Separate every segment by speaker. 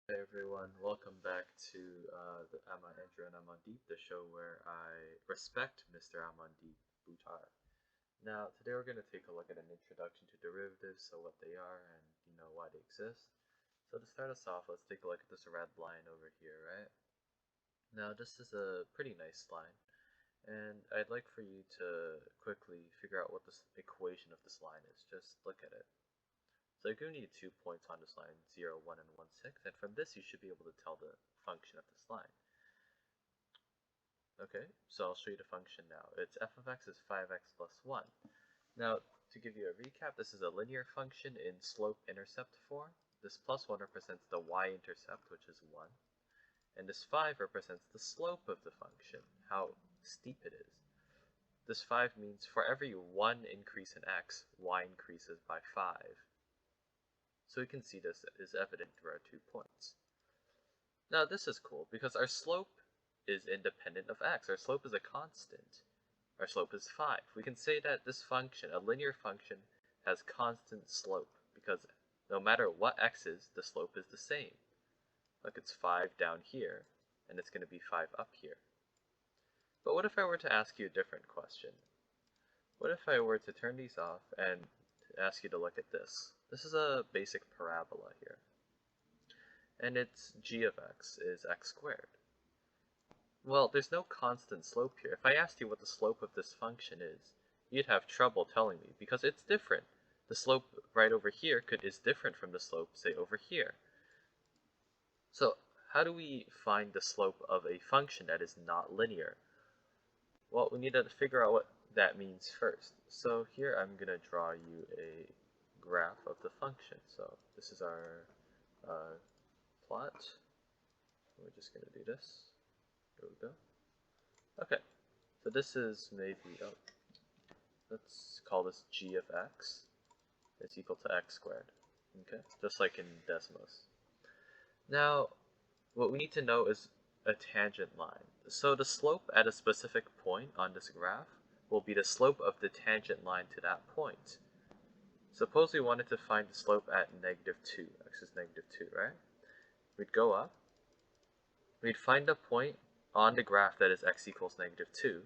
Speaker 1: Hey everyone, welcome back to the I'm on Andrew and I'm on Deep, the show where I respect Mr. Amandeep Buttar. Now, today we're going to take a look at an introduction to derivatives, so what they are and why they exist. So to start us off, let's take a look at this red line over here, right? Now, this is a pretty nice line, and I'd like for you to quickly figure out what this equation of this line is. Just look at it. So I've given you 2 points on this line, 0, 1, and 1, 6, and from this you should be able to tell the function of this line. Okay, so I'll show you the function now. It's f of x is 5x plus 1. Now, to give you a recap, this is a linear function in slope-intercept form. This plus 1 represents the y-intercept, which is 1. And this 5 represents the slope of the function, how steep it is. This 5 means for every 1 increase in x, y increases by 5. So we can see this is evident through our 2 points. Now this is cool because our slope is independent of x. Our slope is a constant. Our slope is 5. We can say that this function, a linear function, has constant slope because no matter what x is, the slope is the same. Look, it's 5 down here, and it's going to be 5 up here. But what if I were to ask you a different question? What if I were to turn these off and ask you to look at this? This is a basic parabola here. And its g of x is x squared. Well, there's no constant slope here. If I asked you what the slope of this function is, you'd have trouble telling me because it's different. The slope right over here is different from the slope, say, over here. So how do we find the slope of a function that is not linear? Well, we need to figure out what that means first. So here I'm going to draw you a graph of the function. So this is our plot. We're just going to do this. There we go. Okay, so this is maybe, let's call this g of x is equal to x squared. Okay, just like in Desmos. Now, what we need to know is a tangent line. So the slope at a specific point on this graph will be the slope of the tangent line to that point. Suppose we wanted to find the slope at negative 2. X is negative 2, right? We'd go up. We'd find a point on the graph that is x equals negative 2.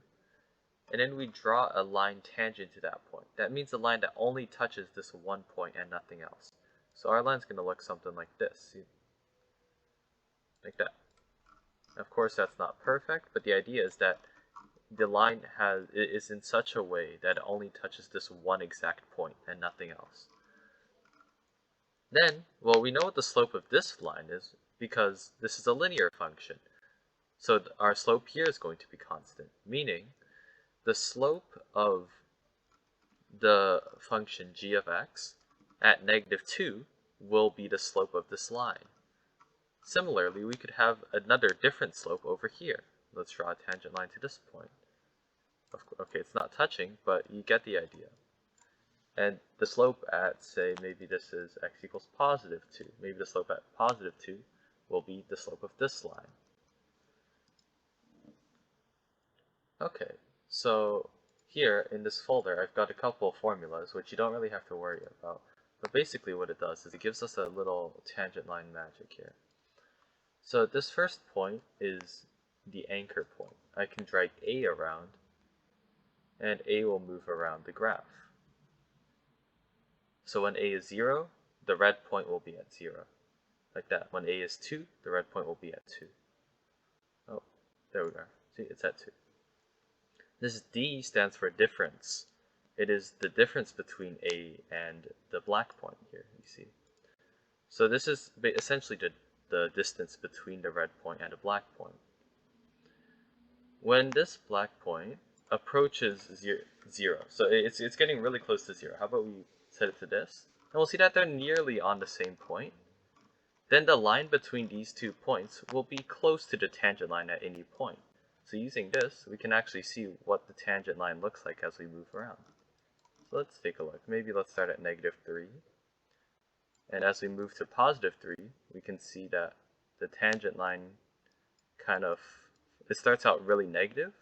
Speaker 1: And then we draw a line tangent to that point. That means a line that only touches this one point and nothing else. So our line's going to look something like this. See? Like that. Of course, that's not perfect, but the idea is that the line is in such a way that it only touches this one exact point and nothing else. Then, well, we know what the slope of this line is because this is a linear function. So our slope here is going to be constant, meaning the slope of the function g of x at negative 2 will be the slope of this line. Similarly, we could have another different slope over here. Let's draw a tangent line to this point. Okay, it's not touching, but you get the idea. And the slope at, say, maybe this is x equals positive 2. Maybe the slope at positive 2 will be the slope of this line. Okay, so here in this folder, I've got a couple formulas, which you don't really have to worry about. But basically what it does is it gives us a little tangent line magic here. So this first point is the anchor point. I can drag A around, and A will move around the graph. So when A is 0, the red point will be at 0. Like that. When A is 2, the red point will be at 2. Oh, there we are. See, it's at 2. This D stands for difference. It is the difference between A and the black point here, you see. So this is essentially the distance between the red point and the black point. When this black point approaches 0, so it's getting really close to 0. How about we set it to this? And we'll see that they're nearly on the same point. Then the line between these 2 points will be close to the tangent line at any point. So using this, we can actually see what the tangent line looks like as we move around. So let's take a look. Maybe let's start at negative 3. And as we move to positive 3, we can see that the tangent line it starts out really negative.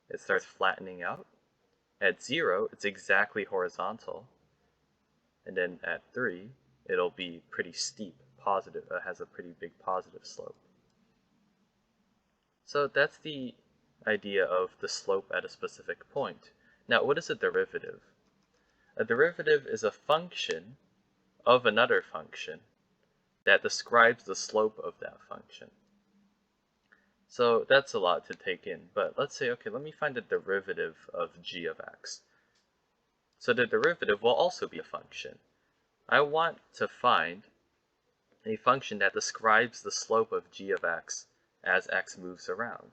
Speaker 1: It starts flattening out. At 0, it's exactly horizontal. And then at 3, it'll be pretty steep, positive, has a pretty big positive slope. So that's the idea of the slope at a specific point. Now, what is a derivative? A derivative is a function of another function that describes the slope of that function. So that's a lot to take in, but let's say, okay, let me find the derivative of g of x. So the derivative will also be a function. I want to find a function that describes the slope of g of x as x moves around.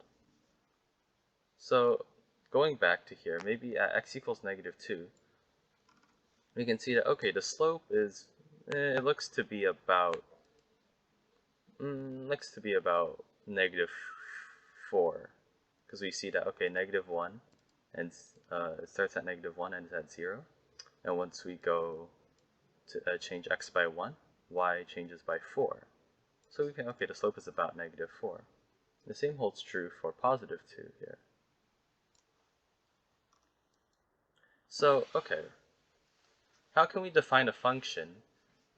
Speaker 1: So going back to here, maybe at x equals -2, we can see that, okay, the slope is, it looks to be about -4, because we see that, okay, -1, and it starts at -1 and is at 0, and once we go to change x by 1, y changes by 4. So we can, okay, the slope is about -4. The same holds true for +2 here. So, okay, how can we define a function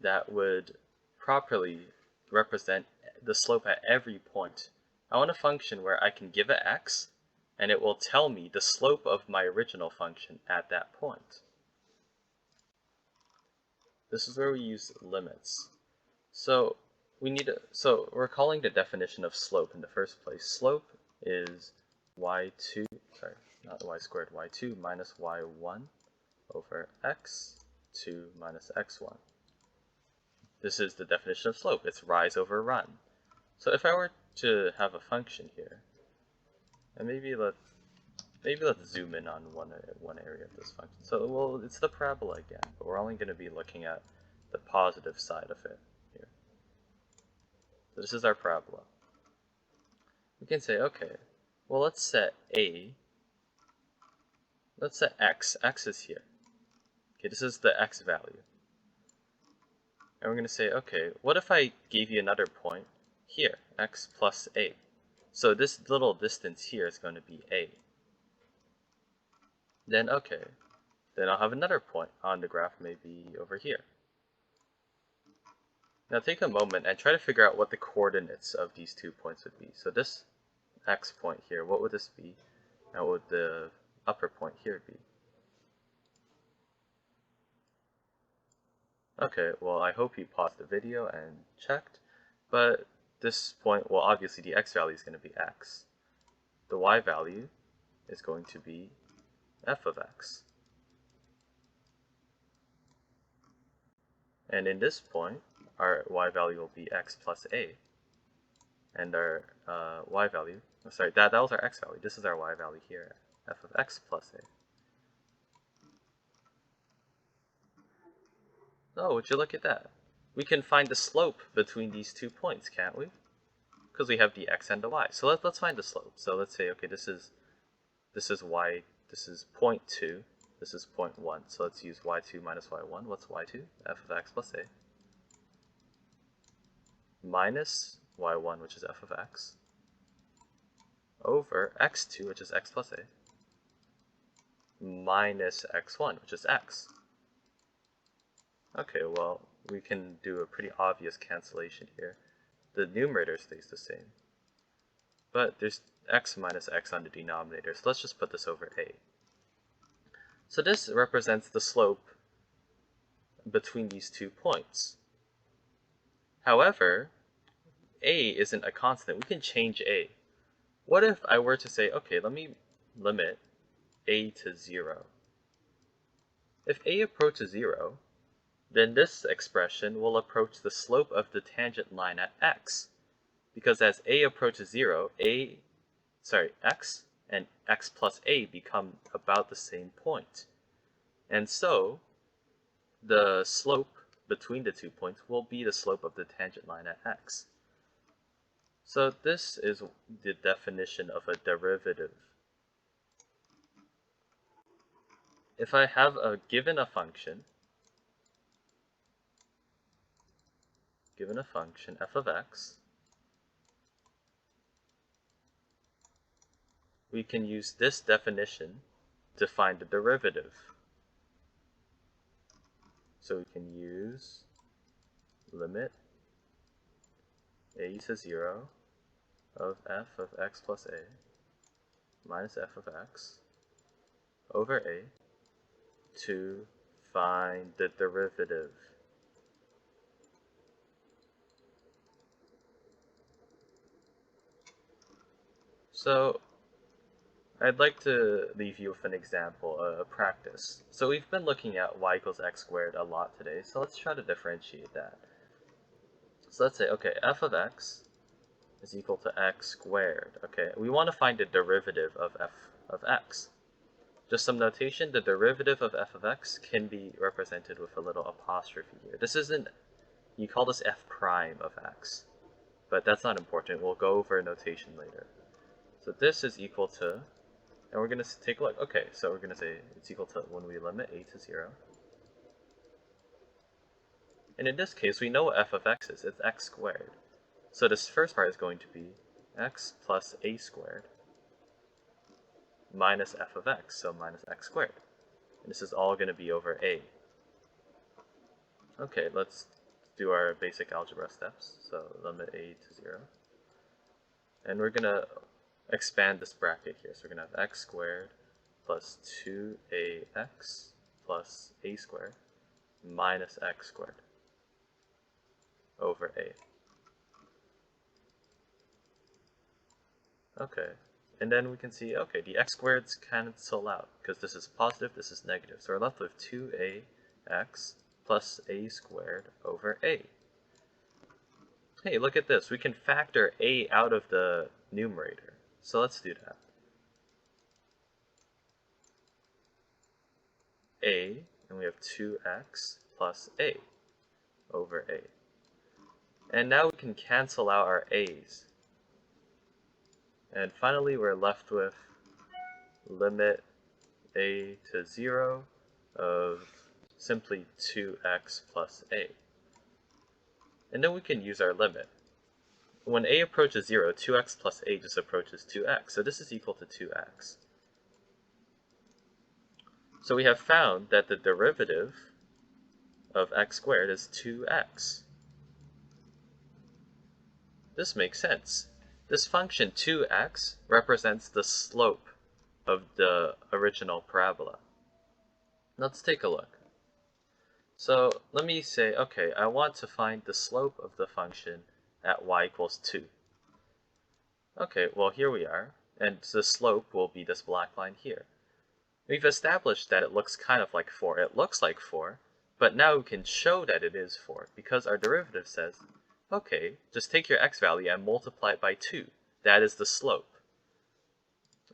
Speaker 1: that would properly represent the slope at every point? I want a function where I can give it x, and it will tell me the slope of my original function at that point. This is where we use limits. So we're calling the definition of slope in the first place. Slope is y2, sorry, not y squared, y2 minus y1 over x2 minus x1. This is the definition of slope. It's rise over run. So if I were to have a function here, and maybe let's zoom in on one area of this function. So, well, it's the parabola again, but we're only going to be looking at the positive side of it here. So this is our parabola. We can say, okay, well, let's set x. X is here. Okay, this is the x value. And we're going to say, okay, what if I gave you another point here, x plus a? So this little distance here is going to be a. Then, okay, then I'll have another point on the graph, maybe over here. Now take a moment and try to figure out what the coordinates of these 2 points would be. So this x point here, what would this be? And what would the upper point here be? Okay, well, I hope you paused the video and checked, but this point, well, obviously the x value is going to be x. The y value is going to be f of x. And in this point, our y value will be x plus a. And our y value, sorry, that was our x value. This is our y value here, f of x plus a. Oh, would you look at that? We can find the slope between these 2 points, can't we? Because we have the x and the y. So let's find the slope. So let's say, okay, this is y, this is 0.2, this is 0.1. So let's use y2 minus y1. What's y2? F of x plus a. Minus y1, which is f of x, over x2, which is x plus a, minus x1, which is x. Okay, well, we can do a pretty obvious cancellation here. The numerator stays the same, but there's x minus x on the denominator, so let's just put this over a. So this represents the slope between these 2 points. However, a isn't a constant. We can change a. What if I were to say, okay, let me limit a to 0. If a approaches 0, then this expression will approach the slope of the tangent line at x. Because as a approaches 0, x and x plus a become about the same point. And so, the slope between the 2 points will be the slope of the tangent line at x. So this is the definition of a derivative. If I have given a function f of x, we can use this definition to find the derivative. So we can use limit a to 0 of f of x plus a minus f of x over a to find the derivative. So I'd like to leave you with an example, a practice. So we've been looking at y equals x squared a lot today, so let's try to differentiate that. So let's say, okay, f of x is equal to x squared. Okay, we want to find the derivative of f of x. Just some notation, the derivative of f of x can be represented with a little apostrophe here. This isn't, you call this f prime of x, but that's not important. We'll go over notation later. So this is equal to, and we're going to take a look. Okay, so we're going to say it's equal to when we limit a to 0. And in this case, we know what f of x is. It's x squared. So this first part is going to be x plus a squared minus f of x, so minus x squared. And this is all going to be over a. Okay, let's do our basic algebra steps. So limit a to 0. And we're going to expand this bracket here. So we're going to have x squared plus 2ax plus a squared minus x squared over a. Okay, and then we can see, okay, the x squareds cancel out, because this is positive, this is negative. So we're left with 2ax plus a squared over a. Hey, look at this. We can factor a out of the numerator. So let's do that. A, and we have 2x plus a over a. And now we can cancel out our a's. And finally, we're left with limit a to 0 of simply 2x plus a. And then we can use our limit. When a approaches 0, 2x plus a just approaches 2x. So this is equal to 2x. So we have found that the derivative of x squared is 2x. This makes sense. This function 2x represents the slope of the original parabola. Let's take a look. So let me say, okay, I want to find the slope of the function at y equals 2. Okay, well here we are, and the slope will be this black line here. We've established that it looks kind of like 4. It looks like 4, but now we can show that it is 4, because our derivative says, okay, just take your x value and multiply it by 2. That is the slope.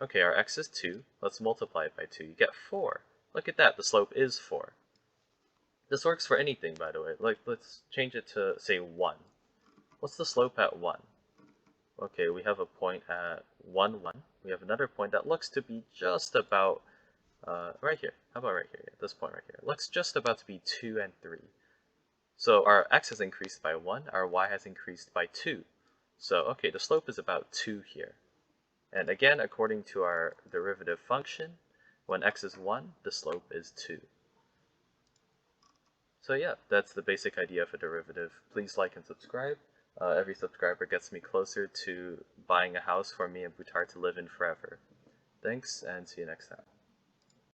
Speaker 1: Okay, our x is 2. Let's multiply it by 2. You get 4. Look at that, the slope is 4. This works for anything, by the way. Like, let's change it to, say, 1. What's the slope at 1? Okay, we have a point at 1, 1. We have another point that looks to be just about right here. How about right here? Yeah, this point right here. Looks just about to be 2 and 3. So our x has increased by 1, our y has increased by 2. So, okay, the slope is about 2 here. And again, according to our derivative function, when x is 1, the slope is 2. So yeah, that's the basic idea of a derivative. Please like and subscribe. Every subscriber gets me closer to buying a house for me and Buttar to live in forever. Thanks, and see you next time.